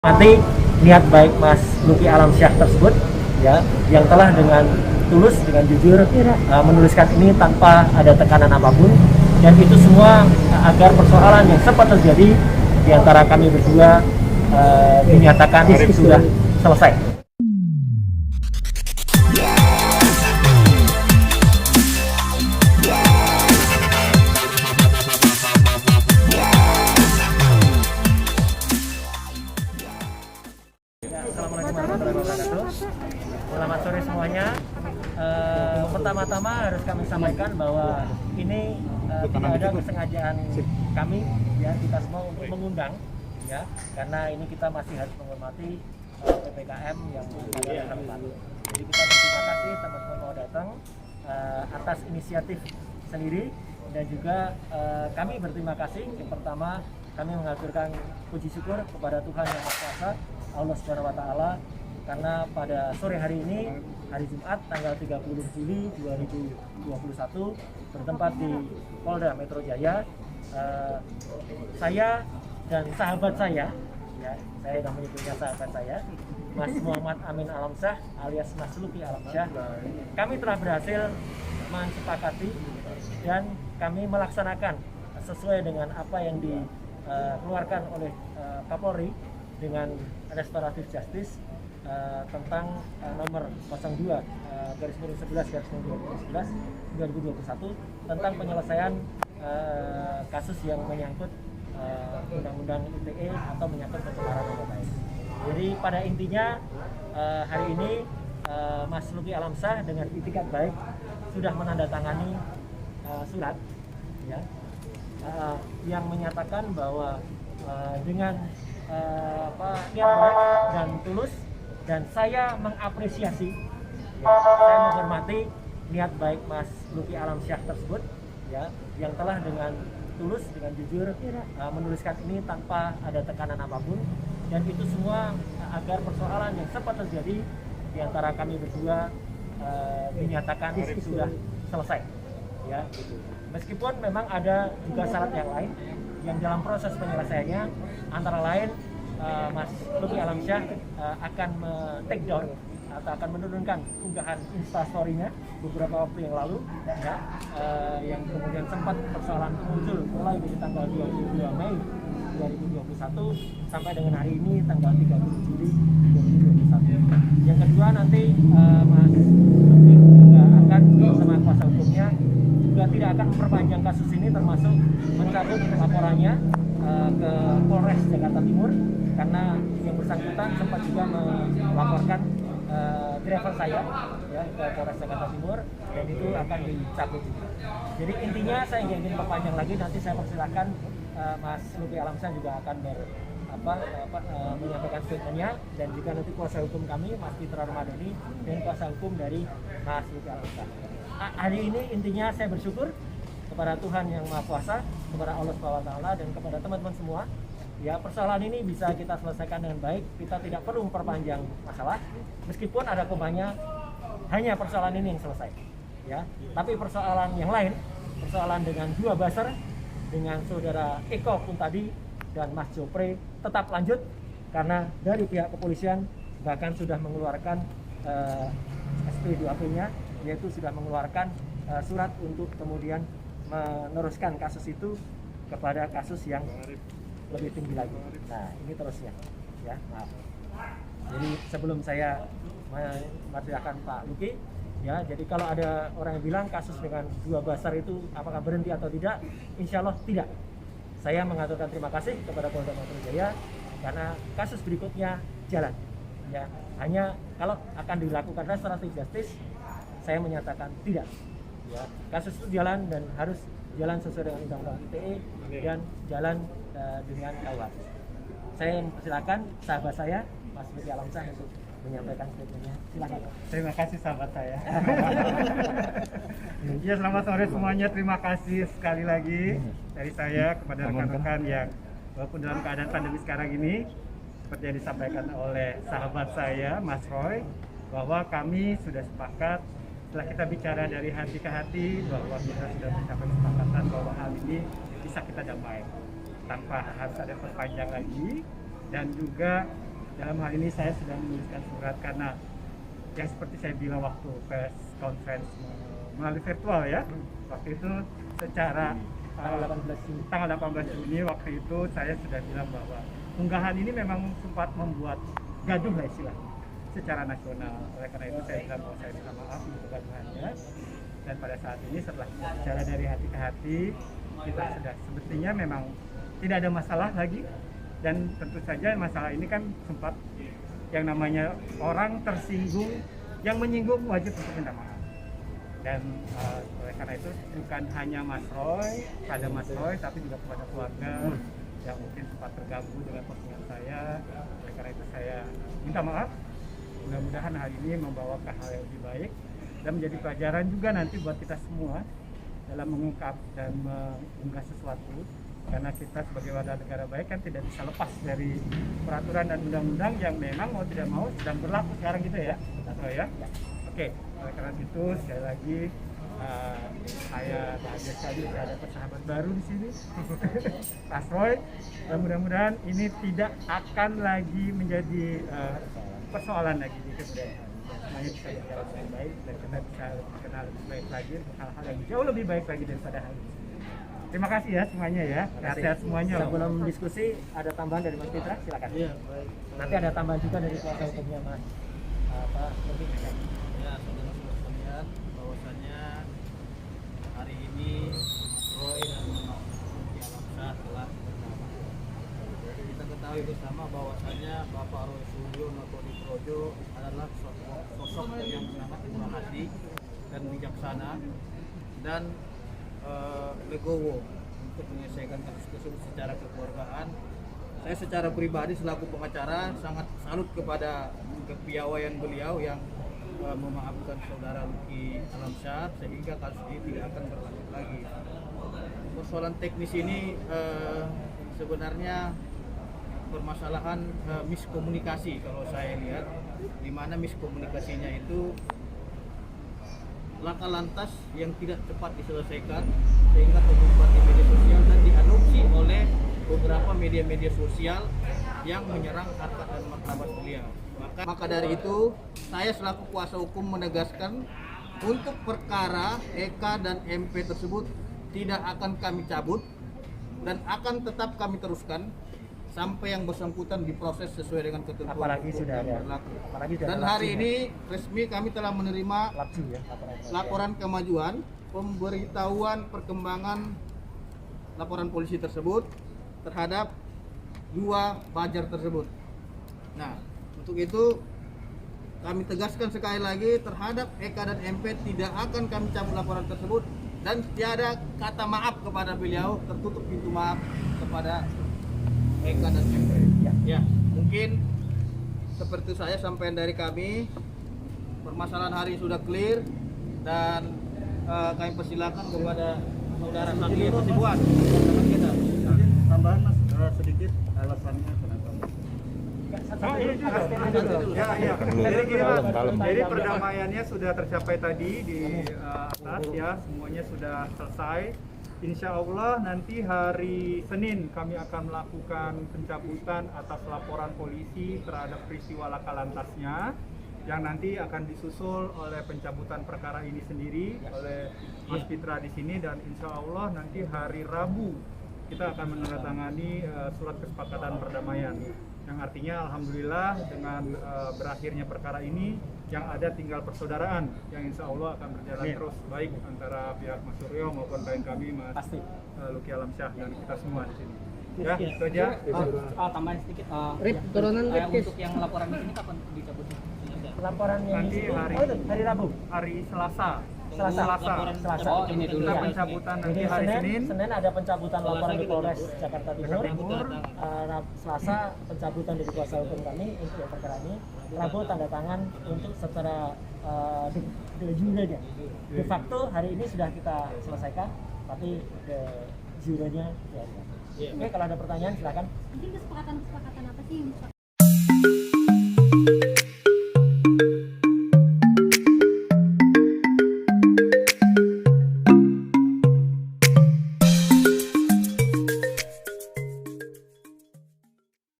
Mati niat baik Mas Luki Alamsyah tersebut ya, yang telah dengan tulus, dengan jujur menuliskan ini tanpa ada tekanan apapun, dan itu semua agar persoalan yang sempat terjadi di antara kami berdua dinyatakan sudah selesai. Assalamualaikum warahmatullahi wabarakatuh. Selamat sore semuanya. Pertama-tama harus kami sampaikan bahwa ini tidak ada kesengajaan kami ya, kita semua untuk mengundang ya, karena ini kita masih harus menghormati PPKM yang ada di tempat. Jadi kita berterima kasih teman-teman mau datang atas inisiatif sendiri, dan juga kami berterima kasih. Yang pertama, kami mengaturkan puji syukur kepada Tuhan Yang Maha Kuasa, Allah Subhanahu wa Ta'ala, karena pada sore hari ini, hari Jumat tanggal 30 Juli 2021, bertempat di Polda Metro Jaya, saya dan sahabat saya, ya, saya sudah menyebutnya sahabat saya, Mas Muhammad Amin Alamsyah alias Mas Luki Alamsyah, kami telah berhasil mensepakati dan kami melaksanakan sesuai dengan apa yang dikeluarkan oleh Kapolri dengan restoratif justice tentang nomor 02 garis miring 11 garis miring 2011 tentang penyelesaian kasus yang menyangkut undang-undang ITE atau menyangkut pencemaran nama baik. Jadi pada intinya hari ini Mas Luki Alamsyah dengan itikat baik sudah menandatangani surat ya, yang menyatakan bahwa dengan niat baik dan tulus, dan saya mengapresiasi ya, saya menghormati niat baik Mas Luki Alamsyah tersebut ya, yang telah dengan tulus, dengan jujur menuliskan ini tanpa ada tekanan apapun, dan itu semua agar persoalan yang sempat terjadi di antara kami berdua dinyatakan sudah selesai ya. Meskipun memang ada juga syarat yang lain yang dalam proses penyelesaiannya, antara lain Mas Luki Alamsyah akan take down atau akan menurunkan unggahan instastory-nya beberapa waktu yang lalu ya, yang kemudian sempat persoalan muncul mulai dari tanggal 22 Mei 2021 sampai dengan hari ini tanggal 30 Juli 2021. Yang kedua, nanti Mas Luki juga akan bersama kuasa hukumnya juga tidak akan memperpanjang kasus ini, termasuk mencabut laporannya ke Polres Jakarta Timur, karena yang bersangkutan sempat juga melaporkan driver saya ya, ke Polres Jakarta Timur, dan itu akan dicabut juga. Jadi intinya saya ingin perpanjang lagi, nanti saya persilakan Mas Luki Alamsyah juga akan menyampaikan statementnya, dan juga nanti kuasa hukum kami Mas Fitra Ramadhani dan kuasa hukum dari Mas Luki Alamsyah. Hari ini intinya saya bersyukur kepada Tuhan Yang Maha Kuasa, kepada Allah Subhanahu wa Ta'ala, dan kepada teman-teman semua ya, persoalan ini bisa kita selesaikan dengan baik. Kita tidak perlu memperpanjang masalah, meskipun ada komanya, hanya persoalan ini yang selesai ya. Tapi persoalan yang lain, persoalan dengan dua buzzer, dengan saudara Eko pun tadi dan Mas Jopre tetap lanjut, karena dari pihak kepolisian bahkan sudah mengeluarkan SP2P-nya, yaitu sudah mengeluarkan surat untuk kemudian meneruskan kasus itu kepada kasus yang lebih tinggi lagi. Nah, ini terusnya ya, maaf. Jadi sebelum saya mempersilakan Pak Luki ya, jadi kalau ada orang yang bilang kasus dengan dua buzzer itu apakah berhenti atau tidak, insya Allah tidak. Saya mengaturkan terima kasih kepada Polda Metro Jaya karena kasus berikutnya jalan ya. Hanya kalau akan dilakukan restoratif justice, saya menyatakan tidak ya. Kasus itu jalan dan harus jalan sesuai dengan undang-undang ITE dan jalan dengan KUHP. Saya mempersilakan sahabat saya Mas Luki Alamsyah untuk menyampaikan statementnya. Silakan. Terima kasih sahabat saya. Ya, selamat sore semuanya. Terima kasih sekali lagi dari saya kepada rekan-rekan yang walaupun dalam keadaan pandemi sekarang ini, seperti yang disampaikan oleh sahabat saya Mas Roy, bahwa kami sudah sepakat setelah kita bicara dari hati ke hati, bahwa kita sudah mencapai kesepakatan bahwa hal ini bisa kita damai tanpa harus ada perpanjang lagi, dan juga dalam hal ini saya sudah menuliskan surat karena yang seperti saya bilang waktu press conference melalui virtual ya. Waktu itu secara tanggal 18 Juni waktu itu saya sudah bilang bahwa unggahan ini memang sempat membuat gaduh lah istilahnya secara nasional. Oleh karena itu saya bilang bahwa saya minta maaf untuk kegaduhannya. Dan pada saat ini setelah kita bicara dari hati ke hati, kita sudah sebetulnya memang tidak ada masalah lagi. Dan tentu saja masalah ini kan sempat yang namanya orang tersinggung, yang menyinggung wajib untuk minta maaf. Dan oleh karena itu bukan hanya Mas Roy, pada Mas Roy, tapi juga kepada keluarga yang mungkin sempat terganggu dengan postingan saya. Oleh karena itu saya minta maaf. Mudah-mudahan hal ini membawa ke hal yang lebih baik dan menjadi pelajaran juga nanti buat kita semua dalam mengungkap dan mengunggah sesuatu. Karena kita sebagai warga negara baik kan tidak bisa lepas dari peraturan dan undang-undang yang memang mau tidak mau sedang berlaku sekarang gitu ya. Ya. Oke, oleh karena itu sekali lagi saya bahagia sekali bisa ada sahabat baru di sini, Mas Roy. Dan mudah-mudahan ini tidak akan lagi menjadi persoalan lagi di kemudian. Semuanya bisa berjalan dengan baik dan kita bisa kenal lebih baik lagi untuk hal-hal yang jauh lebih baik lagi daripada hal ini. Terima kasih ya semuanya ya. Sehat semuanya. Sebelum diskusi ada tambahan dari Mas Fitra, silakan. Iya, baik. Nanti ada tambahan juga dari kuasa hukumnya Mas. Pak Robi. Ya, saudara-saudara sekalian, bahwasannya hari ini Roy dan Luki Alamsyah telah bernama. Jadi kita ketahui bersama bahwasannya Bapak Roy Suryo Notoni Projo adalah sosok yang sangat murah hati dan bijaksana dan legowo untuk menyelesaikan kasus tersebut secara kekeluargaan. Saya secara pribadi selaku pengacara sangat salut kepada kepiawaian beliau yang memaafkan saudara Luki Alamsyah sehingga kasus ini tidak akan berlanjut lagi. Persoalan teknis ini sebenarnya permasalahan miskomunikasi kalau saya lihat, di mana miskomunikasinya itu laka lantas yang tidak cepat diselesaikan sehingga terlibat di media sosial dan diadopsi oleh beberapa media-media sosial yang menyerang harkat dan martabat beliau. Maka dari itu saya selaku kuasa hukum menegaskan untuk perkara EK dan MP tersebut tidak akan kami cabut dan akan tetap kami teruskan sampai yang bersangkutan diproses sesuai dengan ketentuan apalagi hukum sudah yang ada berlaku. sudah Dan hari ini resmi kami telah menerima laporan kemajuan pemberitahuan perkembangan laporan polisi tersebut terhadap 2 bajar tersebut. Nah, untuk itu kami tegaskan sekali lagi terhadap EK dan MP tidak akan kami cabut laporan tersebut dan tiada kata maaf kepada beliau, tertutup pintu maaf kepada EK dan MP. Ya, mungkin seperti saya sampaikan dari kami, permasalahan hari ini sudah clear dan kami persilakan kepada saudara Saki Hasibuan teman kita. Tambahan Mas sedikit alasannya kenapa? Jadi perdamaiannya sudah tercapai tadi di atas ya, semuanya sudah selesai. Insya Allah nanti hari Senin kami akan melakukan pencabutan atas laporan polisi terhadap peristiwa laka lantasnya yang nanti akan disusul oleh pencabutan perkara ini sendiri oleh Mas Fitra di sini, dan insya Allah nanti hari Rabu kita akan menandatangani surat kesepakatan perdamaian yang artinya alhamdulillah dengan berakhirnya perkara ini yang ada tinggal persaudaraan yang insya Allah akan berjalan terus baik antara pihak Mas Suryo maupun klien kami Mas Luki Alamsyah dan kita semua di sini. Ya, itu aja. Tambahan sedikit. Turunan untuk yang laporan di sini kapan dicabutnya? Laporan yang Nanti hari Rabu, hari Selasa. Selasa. Oh, ini dulu Kita ya. pencabutan nanti Jadi hari Senin. Senin ada pencabutan laporan di Polres Jakarta Timur. Selasa pencabutan dari kuasa hukum kami untuk yang perkara ini. Rabu tanda tangan untuk secara de jure-nya. De facto hari ini sudah kita selesaikan, tapi de jure-nya ya. Oke, kalau ada pertanyaan silakan. Mungkin kesepakatan apa sih